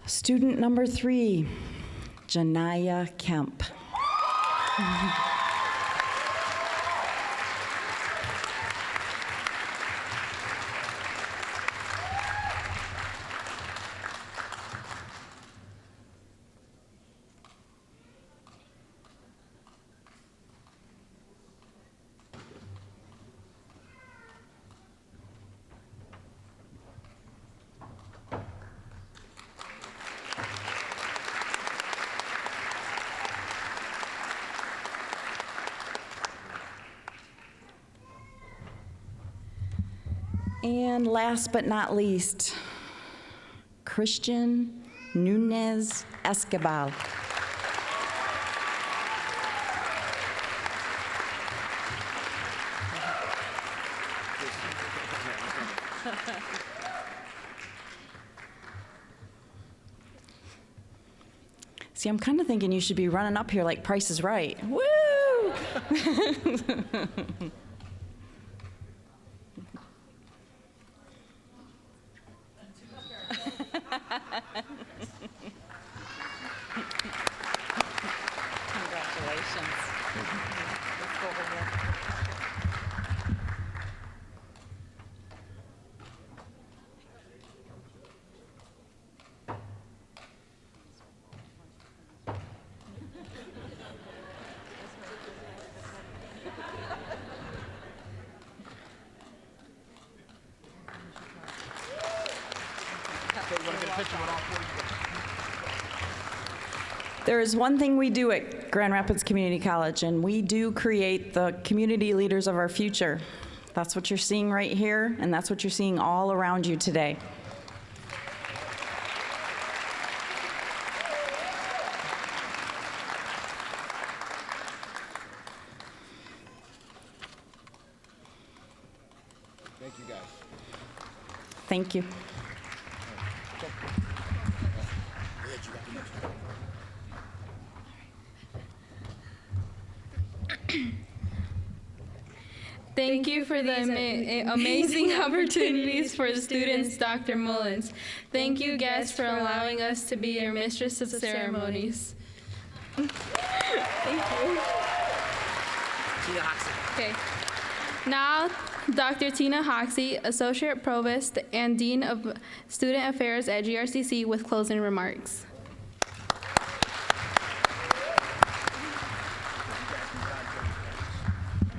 Student number 3, Janaya Kemp. And last but not least, Christian Nunez Escobar. See, I'm kind of thinking you should be running up here like Price is Right. Woo! Congratulations. Let's go over here. There is one thing we do at Grand Rapids Community College, and we do create the community leaders of our future. That's what you're seeing right here, and that's what you're seeing all around you today. Thank you, guys. Thank you. Thank you for the amazing opportunities for the students, Dr. Mullins. Thank you, guests, for allowing us to be your mistress of ceremonies. Thank you. Okay. Now, Dr. Tina Hoxie, Associate Provost and Dean of Student Affairs at GRCC, with closing remarks.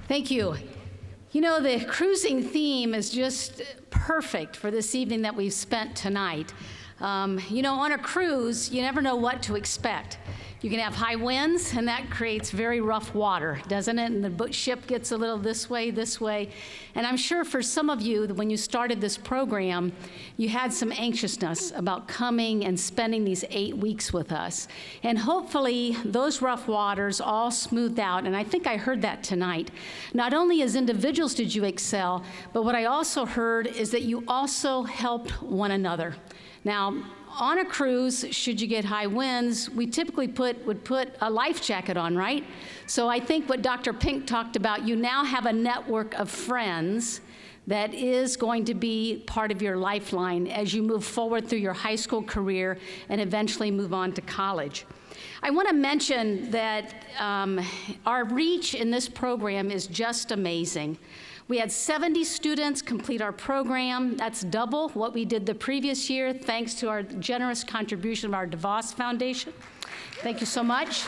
Thank you. You know, the cruising theme is just perfect for this evening that we've spent tonight. You know, on a cruise, you never know what to expect. You can have high winds, and that creates very rough water, doesn't it? And the ship gets a little this way. And I'm sure for some of you, when you started this program, you had some anxiousness about coming and spending these 8 weeks with us. And hopefully, those rough waters all smoothed out, and I think I heard that tonight. Not only as individuals did you excel, but what I also heard is that you also helped one another. Now, on a cruise, should you get high winds, we typically would put a life jacket on, right? So I think what Dr. Pink talked about, you now have a network of friends that is going to be part of your lifeline as you move forward through your high school career and eventually move on to college. I want to mention that our reach in this program is just amazing. We had 70 students complete our program. That's double what we did the previous year, thanks to our generous contribution of our DeVos Foundation. Thank you so much.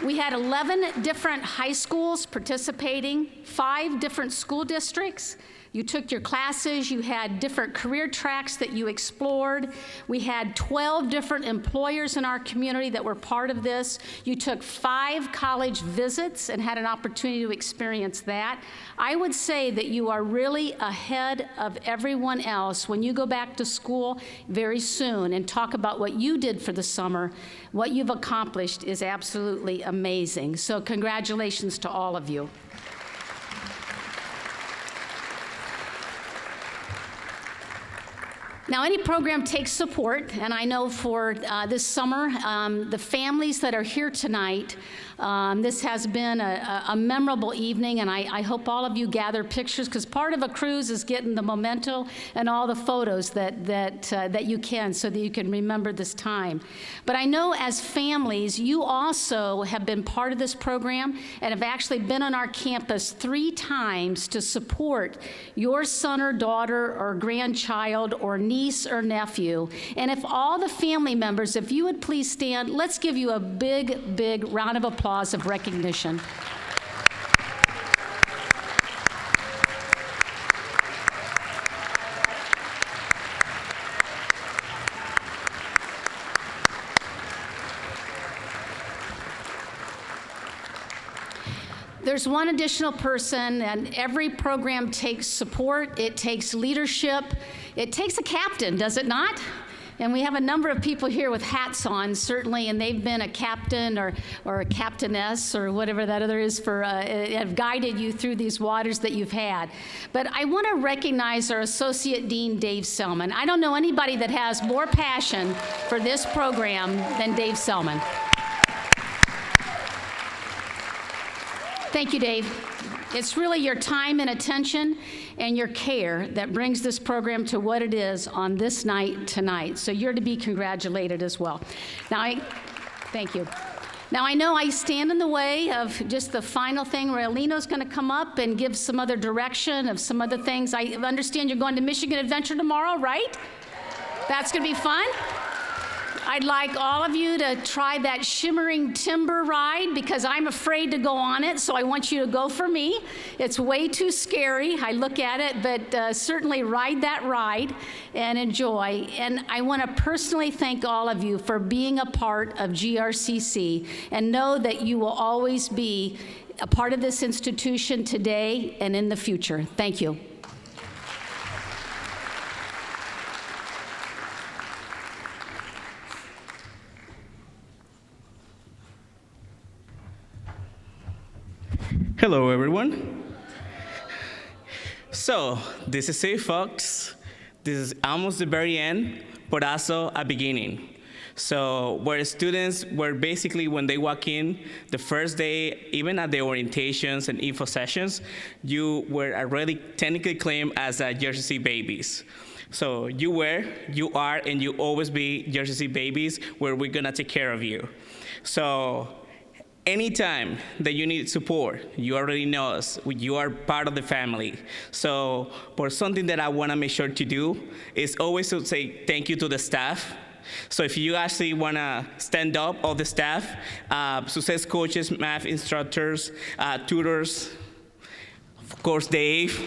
We had 11 different high schools participating, 5 different school districts. You took your classes, you had different career tracks that you explored. We had 12 different employers in our community that were part of this. You took 5 college visits and had an opportunity to experience that. I would say that you are really ahead of everyone else when you go back to school very soon and talk about what you did for the summer. What you've accomplished is absolutely amazing. So congratulations to all of you. Now, any program takes support, and I know for this summer, the families that are here tonight, this has been a memorable evening, and I hope all of you gather pictures, because part of a cruise is getting the memento and all the photos that you can, so that you can remember this time. But I know as families, you also have been part of this program and have actually been on our campus 3 times to support your son or daughter or grandchild or niece or nephew. And if all the family members, if you would please stand, let's give you a big, big round of applause of recognition. There's one additional person, and every program takes support, it takes leadership, it takes a captain, does it not? And we have a number of people here with hats on, certainly, and they've been a captain or a captainess or whatever that other is for, have guided you through these waters that you've had. But I want to recognize our Associate Dean, Dave Selman. I don't know anybody that has more passion for this program than Dave Selman. Thank you, Dave. It's really your time and attention and your care that brings this program to what it is on this night tonight. So you're to be congratulated as well. Now, thank you. Now, I know I stand in the way of just the final thing. Raylino's going to come up and give some other direction of some other things. I understand you're going to Michigan Adventure tomorrow, right? That's going to be fun. I'd like all of you to try that shimmering timber ride because I'm afraid to go on it, so I want you to go for me. It's way too scary. I look at it, but certainly ride that ride and enjoy. And I want to personally thank all of you for being a part of GRCC, and know that you will always be a part of this institution today and in the future. Thank you. Hello, everyone. So, this is A Fox. This is almost the very end, but also a beginning. So, where students were basically, when they walk in, the first day, even at the orientations and info sessions, you were already technically claimed as JRCC babies. So, you were, you are, and you always be JRCC babies, where we're gonna take care of you. So, anytime that you need support, you already know us. You are part of the family. So, for something that I want to make sure to do is always to say thank you to the staff. So if you actually want to stand up, all the staff, success coaches, math instructors, tutors, of course, Dave.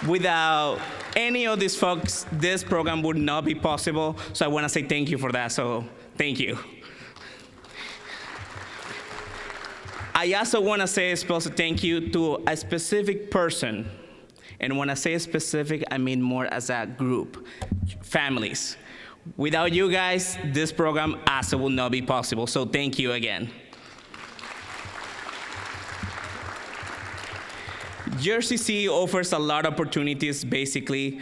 Without any of these folks, this program would not be possible. So I want to say thank you for that. So thank you. I also want to say a special thank you to a specific person. And when I say specific, I mean more as a group, families. Without you guys, this program also will not be possible. So thank you again. JRCC offers a lot of opportunities, basically.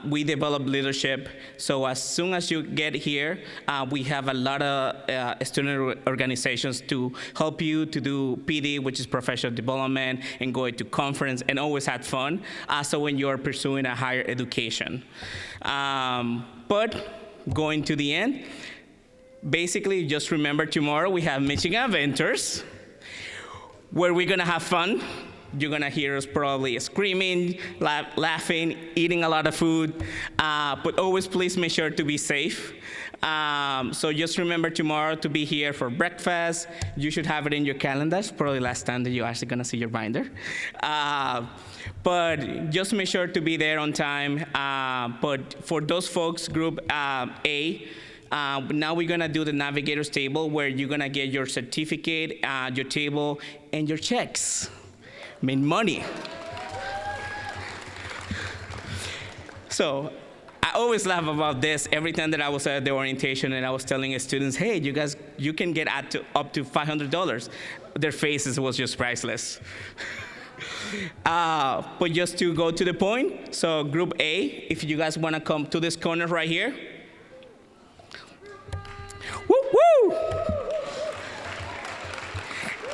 We develop leadership. So as soon as you get here, we have a lot of student organizations to help you to do PD, which is professional development, and go to conference, and always have fun. Also when you're pursuing a higher education. But going to the end, basically just remember tomorrow we have Michigan Adventures, where we're gonna have fun. You're gonna hear us probably screaming, laughing, eating a lot of food, but always please make sure to be safe. So just remember tomorrow to be here for breakfast. You should have it in your calendars, probably last time that you're actually gonna see your binder. But just make sure to be there on time. But for those folks, group A, now we're gonna do the navigator's table, where you're gonna get your certificate, your table, and your checks. I mean, money. So I always laugh about this every time that I was at the orientation and I was telling students, hey, you guys, you can get up to $500. Their faces was just priceless. But just to go to the point, so group A, if you guys wanna come to this corner right here. Woo, woo!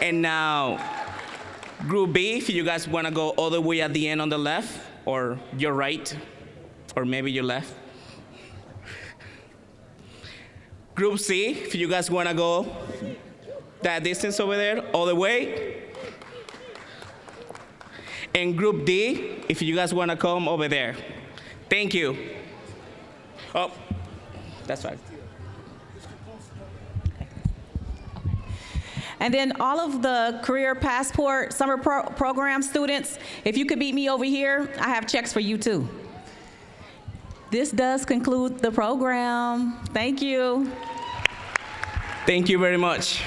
And now, Group B, if you guys want to go all the way at the end on the left, or your right, or maybe your left. Group C, if you guys want to go that distance over there, all the way. And Group D, if you guys want to come over there. Thank you. Oh, that's right. And then all of the Career Passport Summer Program students, if you could meet me over here, I have checks for you too. This does conclude the program. Thank you. Thank you very much.